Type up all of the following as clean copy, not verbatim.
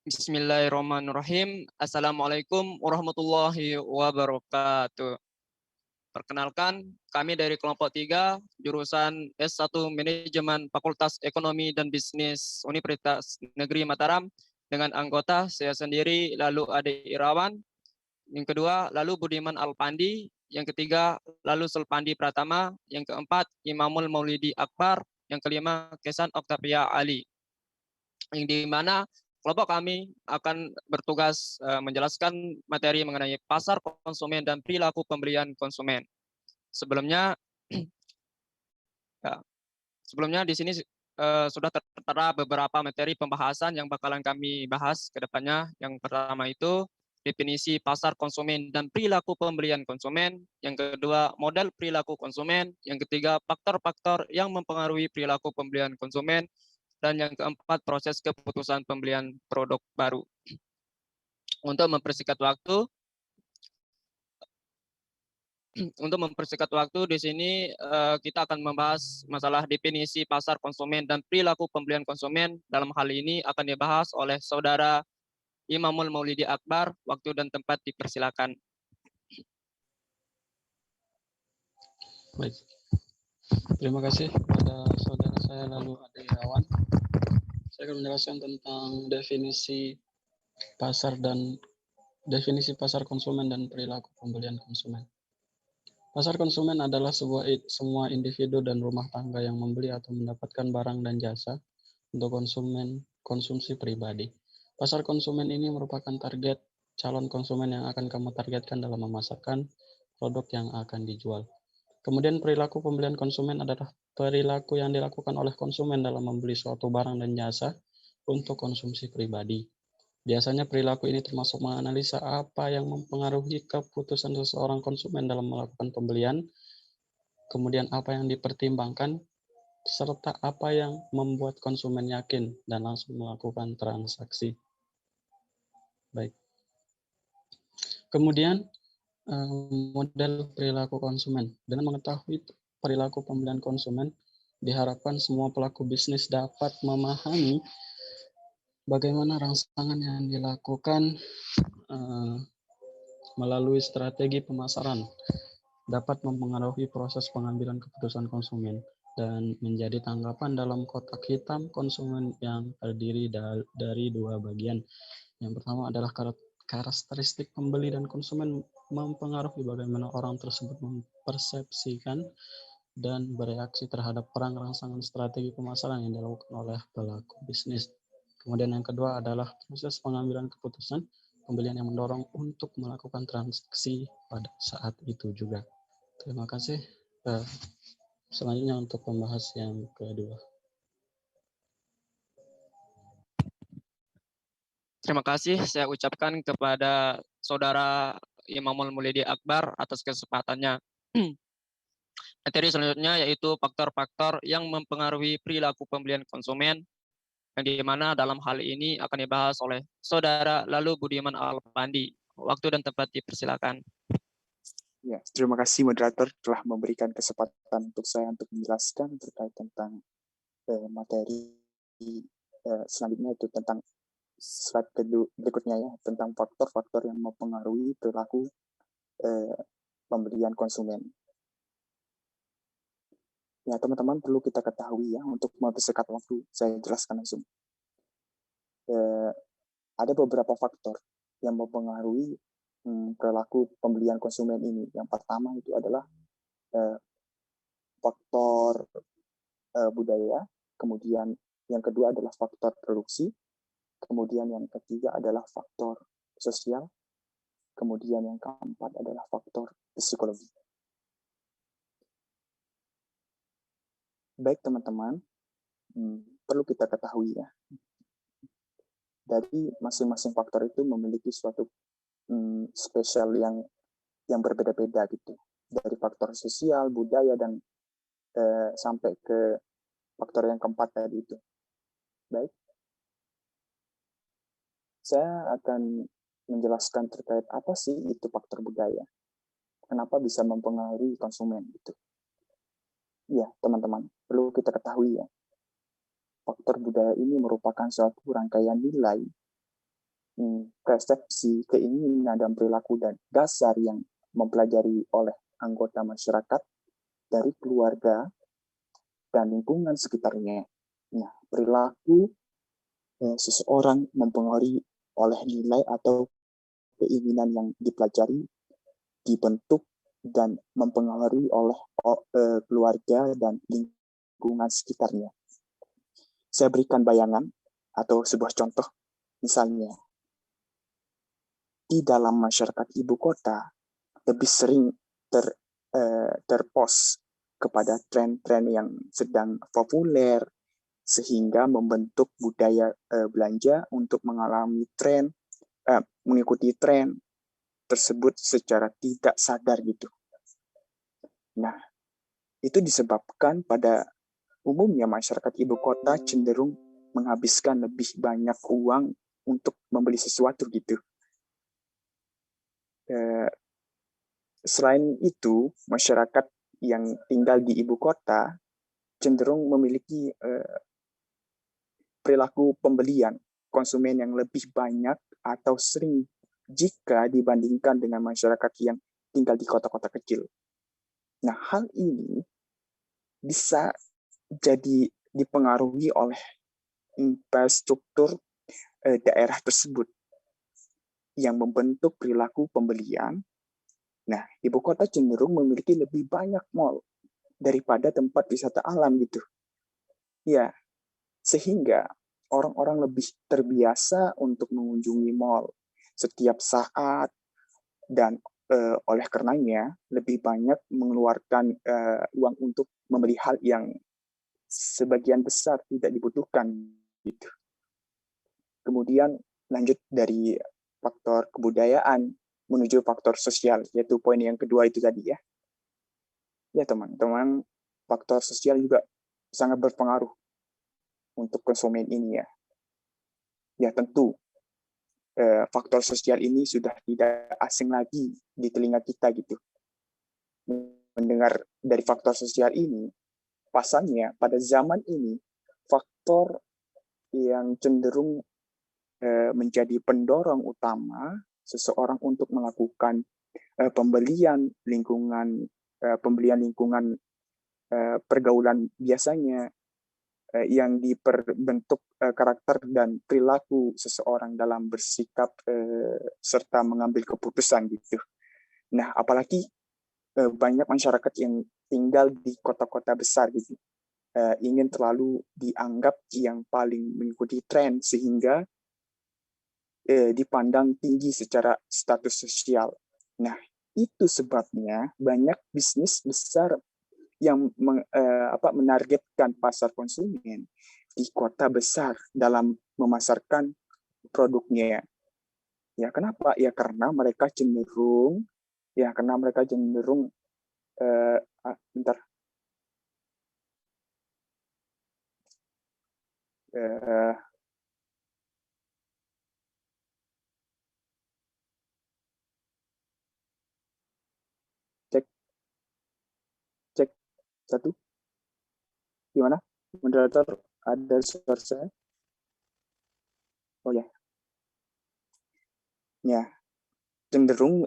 Bismillahirrahmanirrahim. Assalamualaikum warahmatullahi wabarakatuh. Perkenalkan, kami dari kelompok 3, jurusan S1 Manajemen Fakultas Ekonomi dan Bisnis Universitas Negeri Mataram, dengan anggota saya sendiri, lalu Ade Irawan, yang kedua, lalu Budiman Alpandi, yang ketiga, lalu Sulpandi Pratama, yang keempat, Imamul Maulidi Akbar, yang kelima, Kesan Oktavia Ali. Yang di mana kelompok kami akan bertugas menjelaskan materi mengenai pasar konsumen dan perilaku pembelian konsumen. Sebelumnya, ya, sebelumnya di sini sudah tertera beberapa materi pembahasan yang bakalan kami bahas ke depannya. Yang pertama itu definisi pasar konsumen dan perilaku pembelian konsumen. Yang kedua, model perilaku konsumen. Yang ketiga, faktor-faktor yang mempengaruhi perilaku pembelian konsumen. Dan yang keempat, proses keputusan pembelian produk baru. Untuk mempersingkat waktu, di sini kita akan membahas masalah definisi pasar konsumen dan perilaku pembelian konsumen. Dalam hal ini akan dibahas oleh Saudara Imamul Maulidi Akbar. Waktu dan tempat dipersilakan. Baik. Terima kasih kepada saudara saya lalu Ade Irawan. Saya akan menjelaskan tentang definisi pasar konsumen dan perilaku pembelian konsumen. Pasar konsumen adalah semua individu dan rumah tangga yang membeli atau mendapatkan barang dan jasa untuk konsumsi pribadi. Pasar konsumen ini merupakan target calon konsumen yang akan kamu targetkan dalam memasarkan produk yang akan dijual. Kemudian perilaku pembelian konsumen adalah perilaku yang dilakukan oleh konsumen dalam membeli suatu barang dan jasa untuk konsumsi pribadi. Biasanya perilaku ini termasuk menganalisa apa yang mempengaruhi keputusan seseorang konsumen dalam melakukan pembelian, kemudian apa yang dipertimbangkan, serta apa yang membuat konsumen yakin dan langsung melakukan transaksi. Baik. Kemudian model perilaku konsumen. Dengan mengetahui perilaku pembelian konsumen, diharapkan semua pelaku bisnis dapat memahami bagaimana rangsangan yang dilakukan melalui strategi pemasaran dapat mempengaruhi proses pengambilan keputusan konsumen dan menjadi tanggapan dalam kotak hitam konsumen yang terdiri dari dua bagian. Yang pertama adalah karakteristik pembeli dan konsumen mempengaruhi bagaimana orang tersebut mempersepsikan dan bereaksi terhadap perang rangsangan strategi pemasaran yang dilakukan oleh pelaku bisnis. Kemudian yang kedua adalah proses pengambilan keputusan pembelian yang mendorong untuk melakukan transaksi pada saat itu juga. Terima kasih. Selanjutnya untuk pembahas yang kedua. Terima kasih saya ucapkan kepada Saudara Imamul Maulidi Akbar atas kesempatannya. Materi selanjutnya yaitu faktor-faktor yang mempengaruhi perilaku pembelian konsumen, yang di mana dalam hal ini akan dibahas oleh Saudara lalu Budiman Alpandi. Waktu dan tempat dipersilakan. Ya, terima kasih moderator telah memberikan kesempatan untuk saya untuk menjelaskan terkait tentang materi selanjutnya, itu tentang slide berikutnya ya, tentang faktor-faktor yang mempengaruhi perilaku pembelian konsumen. Ya, teman-teman perlu kita ketahui ya, untuk mempersingkat waktu, saya jelaskan langsung. Ada beberapa faktor yang mempengaruhi perilaku pembelian konsumen ini. Yang pertama itu adalah faktor budaya, kemudian yang kedua adalah faktor produksi, kemudian yang ketiga adalah faktor sosial, kemudian yang keempat adalah faktor psikologi. Baik teman-teman, perlu kita ketahui ya, dari masing-masing faktor itu memiliki suatu spesial yang berbeda-beda gitu, dari faktor sosial, budaya, dan sampai ke faktor yang keempat tadi itu. Baik, saya akan menjelaskan terkait apa sih itu faktor budaya, kenapa bisa mempengaruhi konsumen gitu. Ya, teman-teman, perlu kita ketahui ya, faktor budaya ini merupakan suatu rangkaian nilai, persepsi, keinginan, dan perilaku dan dasar yang mempelajari oleh anggota masyarakat dari keluarga dan lingkungan sekitarnya. Nah, perilaku seseorang mempengaruhi oleh nilai atau keinginan yang dipelajari, dibentuk, dan mempengaruhi oleh keluarga dan lingkungan sekitarnya. Saya berikan bayangan atau sebuah contoh, misalnya di dalam masyarakat ibu kota lebih sering terpos kepada tren-tren yang sedang populer, sehingga membentuk budaya belanja untuk mengikuti tren tersebut secara tidak sadar gitu. Nah, itu disebabkan pada umumnya masyarakat ibu kota cenderung menghabiskan lebih banyak uang untuk membeli sesuatu gitu. Selain itu, masyarakat yang tinggal di ibu kota cenderung memiliki perilaku pembelian konsumen yang lebih banyak atau sering jika dibandingkan dengan masyarakat yang tinggal di kota-kota kecil. Nah, hal ini bisa jadi dipengaruhi oleh infrastruktur daerah tersebut yang membentuk perilaku pembelian. Nah, ibu kota cenderung memiliki lebih banyak mall daripada tempat wisata alam gitu. Ya, sehingga orang-orang lebih terbiasa untuk mengunjungi mall setiap saat dan oleh karenanya lebih banyak mengeluarkan uang untuk membeli hal yang sebagian besar tidak dibutuhkan gitu. Kemudian lanjut dari faktor kebudayaan menuju faktor sosial, yaitu poin yang kedua itu tadi ya. Ya teman-teman, faktor sosial juga sangat berpengaruh untuk konsumen ini ya. Ya tentu faktor sosial ini sudah tidak asing lagi di telinga kita gitu. Mendengar dari faktor sosial ini, pasalnya pada zaman ini faktor yang cenderung menjadi pendorong utama seseorang untuk melakukan pembelian lingkungan pergaulan biasanya yang diperbentuk karakter dan perilaku seseorang dalam bersikap serta mengambil keputusan gitu. Nah, apalagi banyak masyarakat yang tinggal di kota-kota besar gitu, ingin terlalu dianggap yang paling mengikuti tren sehingga dipandang tinggi secara status sosial. Nah, itu sebabnya banyak bisnis besar yang menargetkan pasar konsumen di kota besar dalam memasarkan produknya. Ya, kenapa? Ya karena mereka cenderung bentar. Cek satu. Gimana? Moderator, ada suara saya? Oh ya. Ya, cenderung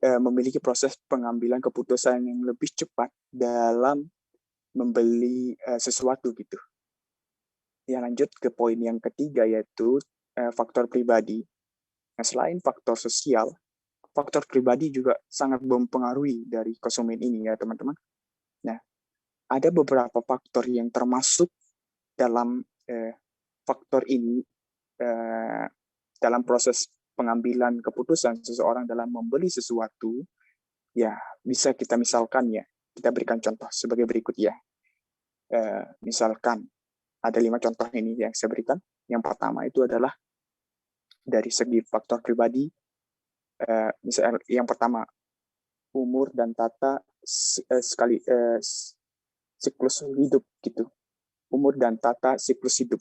memiliki proses pengambilan keputusan yang lebih cepat dalam membeli sesuatu gitu. Ya, lanjut ke poin yang ketiga, yaitu faktor pribadi. Nah, selain faktor sosial, faktor pribadi juga sangat mempengaruhi dari konsumen ini ya teman-teman. Nah, ada beberapa faktor yang termasuk dalam faktor ini dalam proses pengambilan keputusan seseorang dalam membeli sesuatu. Ya, bisa kita misalkan ya, kita berikan contoh sebagai berikut ya. Misalkan ada 5 contoh ini yang saya berikan. Yang pertama itu adalah dari segi faktor pribadi. Misalnya yang pertama, umur dan tata siklus hidup gitu. Umur dan tata siklus hidup.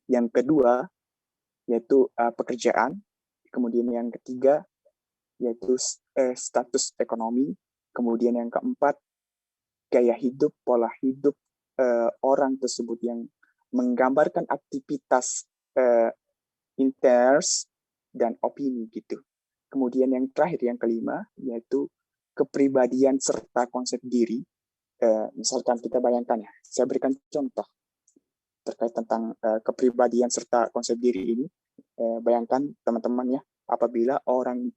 Yang kedua yaitu pekerjaan. Kemudian yang ketiga yaitu status ekonomi. Kemudian yang keempat gaya hidup, pola hidup orang tersebut yang menggambarkan aktivitas interest dan opini gitu. Kemudian yang terakhir, yang kelima, yaitu kepribadian serta konsep diri. Misalkan kita bayangkan ya, saya berikan contoh terkait tentang kepribadian serta konsep diri ini. Bayangkan teman-teman ya, apabila orang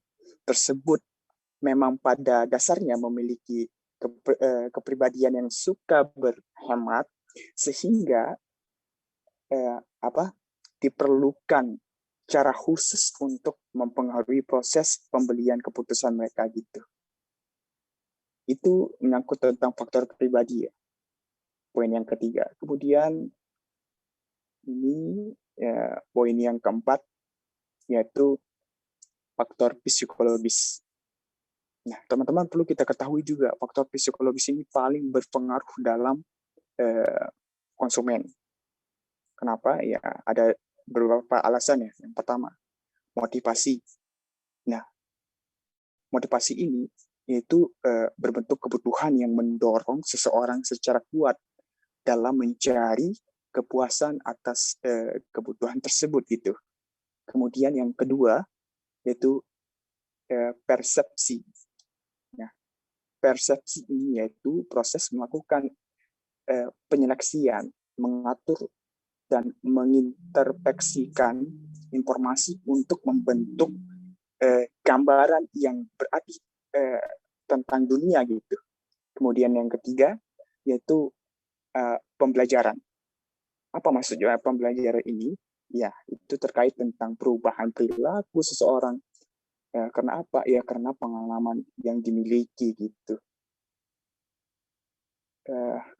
tersebut memang pada dasarnya memiliki kepribadian yang suka berhemat, sehingga diperlukan cara khusus untuk mempengaruhi proses pembelian keputusan mereka gitu. Itu menyangkut tentang faktor pribadi ya. Poin yang ketiga. Kemudian ini poin yang keempat, yaitu faktor psikologis. Nah, teman-teman perlu kita ketahui juga faktor psikologis ini paling berpengaruh dalam konsumen. Kenapa? Ya ada beberapa alasan ya. Yang pertama, motivasi. Nah, motivasi ini yaitu berbentuk kebutuhan yang mendorong seseorang secara kuat dalam mencari kepuasan atas kebutuhan tersebut gitu. Kemudian yang kedua yaitu persepsi. Nah, persepsi ini yaitu proses melakukan penyeleksian, mengatur dan menginterpeksikan informasi untuk membentuk gambaran yang berarti tentang dunia gitu. Kemudian yang ketiga yaitu pembelajaran. Apa maksudnya pembelajaran ini? Ya, itu terkait tentang perubahan perilaku seseorang. Karena apa? Ya karena pengalaman yang dimiliki gitu.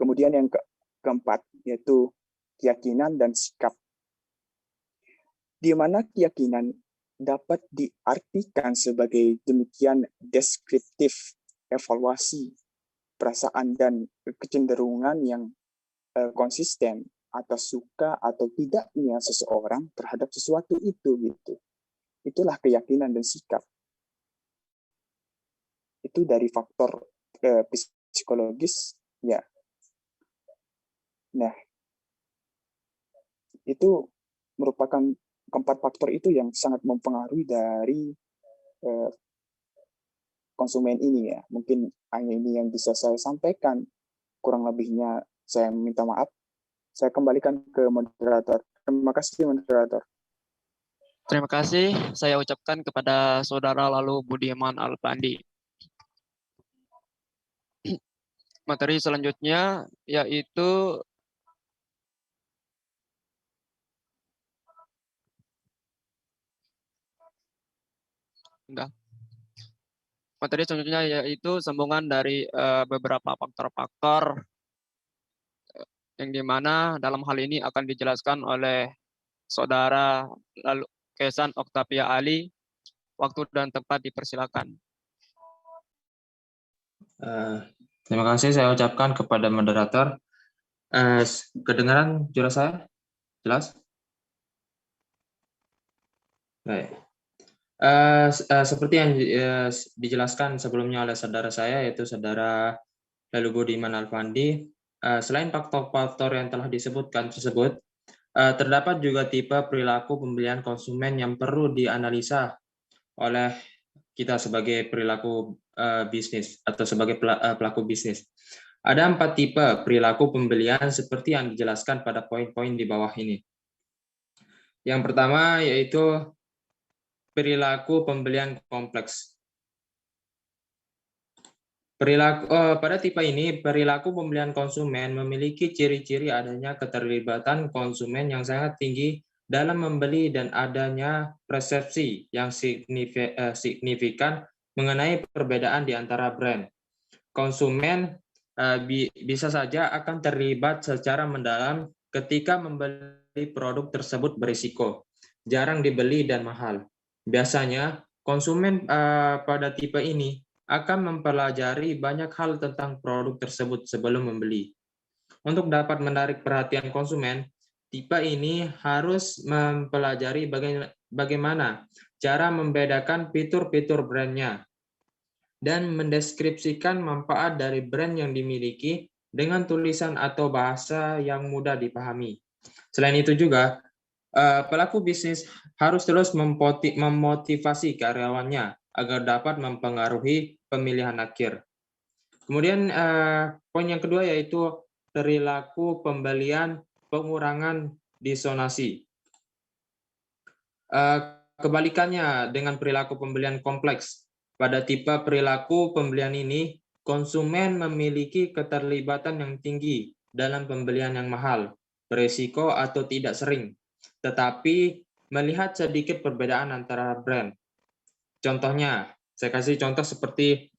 Kemudian yang keempat yaitu keyakinan dan sikap. Di mana keyakinan dapat diartikan sebagai demikian deskriptif, evaluasi, perasaan dan kecenderungan yang konsisten atas suka atau tidaknya seseorang terhadap sesuatu itu gitu. Itulah keyakinan dan sikap. Itu dari faktor psikologis ya. Nah, itu merupakan keempat faktor itu yang sangat mempengaruhi dari konsumen ini ya. Mungkin hanya ini yang bisa saya sampaikan. Kurang lebihnya saya minta maaf. Saya kembalikan ke moderator. Terima kasih moderator. Terima kasih saya ucapkan kepada Saudara Lalu Budiman Alpandi. Materi selanjutnya yaitu materi selanjutnya yaitu sambungan dari beberapa faktor-faktor yang dimana dalam hal ini akan dijelaskan oleh Saudara Lalu Kesan Oktavia Ali. Waktu dan tempat dipersilakan. Terima kasih saya ucapkan kepada moderator. Kedengaran suara saya? Jelas? Baik. Seperti yang dijelaskan sebelumnya oleh saudara saya, yaitu saudara Lalu Budiman Alpandi, selain faktor-faktor yang telah disebutkan tersebut, terdapat juga tipe perilaku pembelian konsumen yang perlu dianalisa oleh kita sebagai perilaku bisnis atau sebagai pelaku bisnis. Ada 4 tipe perilaku pembelian seperti yang dijelaskan pada poin-poin di bawah ini. Yang pertama yaitu perilaku pembelian kompleks. Pada tipe ini, perilaku pembelian konsumen memiliki ciri-ciri adanya keterlibatan konsumen yang sangat tinggi dalam membeli dan adanya persepsi yang signifikan mengenai perbedaan di antara brand. Konsumen bisa saja akan terlibat secara mendalam ketika membeli produk tersebut berisiko, jarang dibeli dan mahal. Biasanya, konsumen pada tipe ini akan mempelajari banyak hal tentang produk tersebut sebelum membeli. Untuk dapat menarik perhatian konsumen, tipe ini harus mempelajari bagaimana cara membedakan fitur-fitur brandnya. dan mendeskripsikan manfaat dari brand yang dimiliki dengan tulisan atau bahasa yang mudah dipahami. Selain itu juga, pelaku bisnis harus terus memotivasi karyawannya agar dapat mempengaruhi pemilihan akhir. Kemudian poin yang kedua yaitu perilaku pembelian pengurangan disonasi. Kebalikannya dengan perilaku pembelian kompleks. Pada tipe perilaku pembelian ini, konsumen memiliki keterlibatan yang tinggi dalam pembelian yang mahal, berisiko atau tidak sering, tetapi melihat sedikit perbedaan antara brand. Contohnya, saya kasih contoh seperti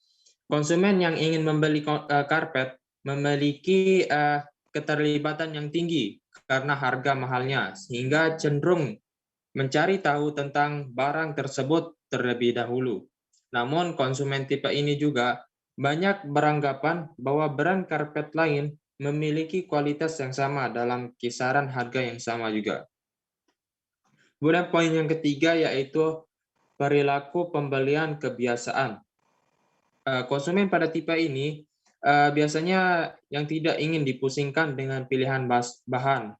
konsumen yang ingin membeli karpet memiliki keterlibatan yang tinggi karena harga mahalnya, sehingga cenderung mencari tahu tentang barang tersebut terlebih dahulu. Namun konsumen tipe ini juga banyak beranggapan bahwa brand karpet lain memiliki kualitas yang sama dalam kisaran harga yang sama juga. Kemudian poin yang ketiga yaitu perilaku pembelian kebiasaan. Konsumen pada tipe ini biasanya yang tidak ingin dipusingkan dengan pilihan bahan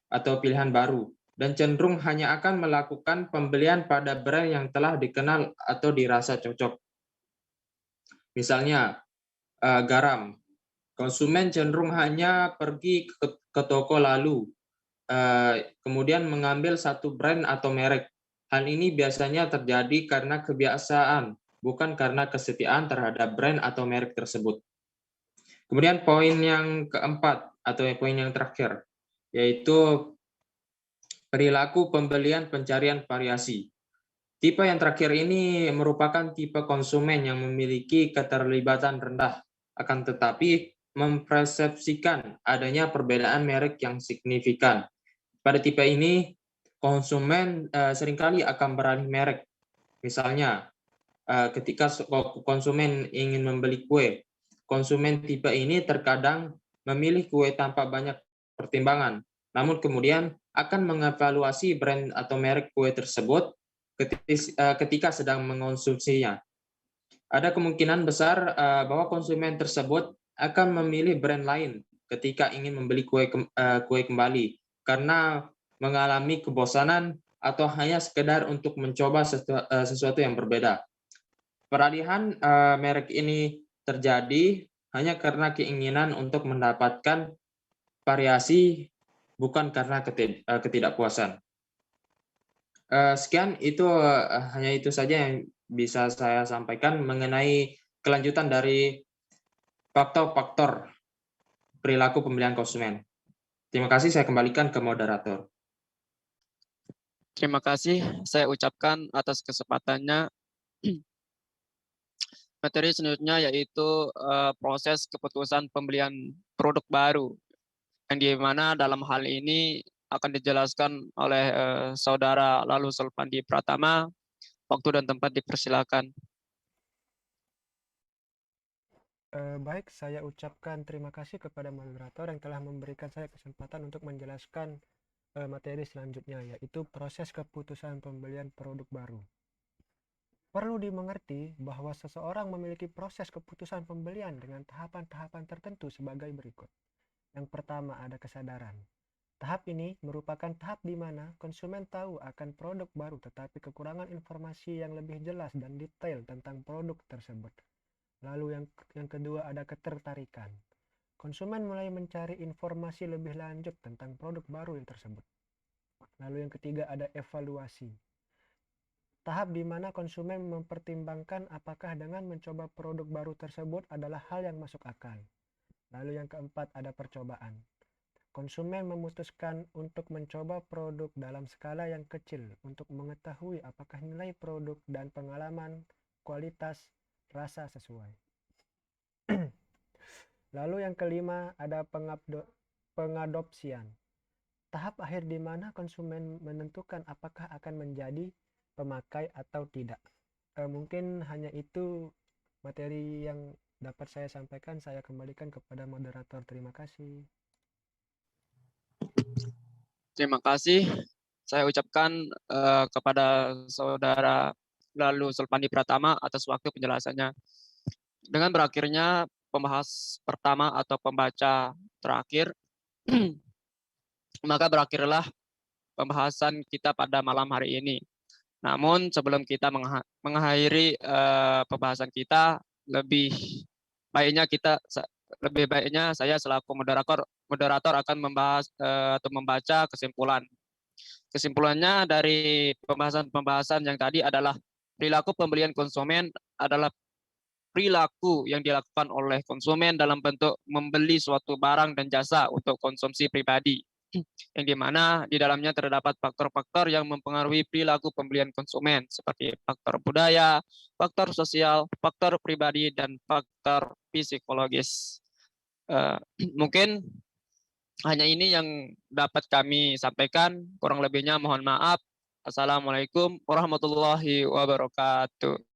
atau pilihan baru, dan cenderung hanya akan melakukan pembelian pada brand yang telah dikenal atau dirasa cocok. Misalnya, garam. Konsumen cenderung hanya pergi ke toko lalu, kemudian mengambil satu brand atau merek. Hal ini biasanya terjadi karena kebiasaan, bukan karena kesetiaan terhadap brand atau merek tersebut. Kemudian poin yang keempat, atau poin yang terakhir, yaitu perilaku pembelian pencarian variasi. Tipe yang terakhir ini merupakan tipe konsumen yang memiliki keterlibatan rendah, akan tetapi mempersepsikan adanya perbedaan merek yang signifikan. Pada tipe ini, konsumen seringkali akan beralih merek. Misalnya, ketika konsumen ingin membeli kue, konsumen tipe ini terkadang memilih kue tanpa banyak pertimbangan, namun kemudian akan mengevaluasi brand atau merek kue tersebut ketika sedang mengonsumsinya. Ada kemungkinan besar bahwa konsumen tersebut akan memilih brand lain ketika ingin membeli kue kembali karena mengalami kebosanan atau hanya sekedar untuk mencoba sesuatu yang berbeda. Peralihan merek ini terjadi hanya karena keinginan untuk mendapatkan variasi, bukan karena ketidakpuasan. Sekian, itu hanya itu saja yang bisa saya sampaikan mengenai kelanjutan dari faktor-faktor perilaku pembelian konsumen. Terima kasih, saya kembalikan ke moderator. Terima kasih saya ucapkan atas kesempatannya. Materi selanjutnya yaitu proses keputusan pembelian produk baru, yang di mana dalam hal ini akan dijelaskan oleh Saudara Lalu Sulpandi Pratama. Waktu dan tempat dipersilakan. Baik, saya ucapkan terima kasih kepada moderator yang telah memberikan saya kesempatan untuk menjelaskan materi selanjutnya, yaitu proses keputusan pembelian produk baru. Perlu dimengerti bahwa seseorang memiliki proses keputusan pembelian dengan tahapan-tahapan tertentu sebagai berikut. Yang pertama ada kesadaran. Tahap ini merupakan tahap di mana konsumen tahu akan produk baru tetapi kekurangan informasi yang lebih jelas dan detail tentang produk tersebut. Lalu yang kedua ada ketertarikan. Konsumen mulai mencari informasi lebih lanjut tentang produk baru yang tersebut. Lalu yang ketiga ada evaluasi. Tahap di mana konsumen mempertimbangkan apakah dengan mencoba produk baru tersebut adalah hal yang masuk akal. Lalu yang keempat ada percobaan. Konsumen memutuskan untuk mencoba produk dalam skala yang kecil untuk mengetahui apakah nilai produk dan pengalaman, kualitas, rasa sesuai. Lalu yang kelima ada pengadopsian. Tahap akhir di mana konsumen menentukan apakah akan menjadi pemakai atau tidak. Mungkin hanya itu materi yang dapat saya sampaikan. Saya kembalikan kepada moderator. Terima kasih. Terima kasih. Saya ucapkan kepada Saudara Lalu Sulpandi Pratama atas waktu penjelasannya. Dengan berakhirnya pembahas pertama atau pembaca terakhir, maka berakhirlah pembahasan kita pada malam hari ini. Namun sebelum kita mengakhiri pembahasan kita, lebih baiknya saya selaku moderator akan membahas atau membaca kesimpulan. Kesimpulannya dari pembahasan yang tadi adalah perilaku pembelian konsumen adalah perilaku yang dilakukan oleh konsumen dalam bentuk membeli suatu barang dan jasa untuk konsumsi pribadi, yang dimana di dalamnya terdapat faktor-faktor yang mempengaruhi perilaku pembelian konsumen seperti faktor budaya, faktor sosial, faktor pribadi, dan faktor psikologis. Mungkin hanya ini yang dapat kami sampaikan, kurang lebihnya mohon maaf. Assalamualaikum warahmatullahi wabarakatuh.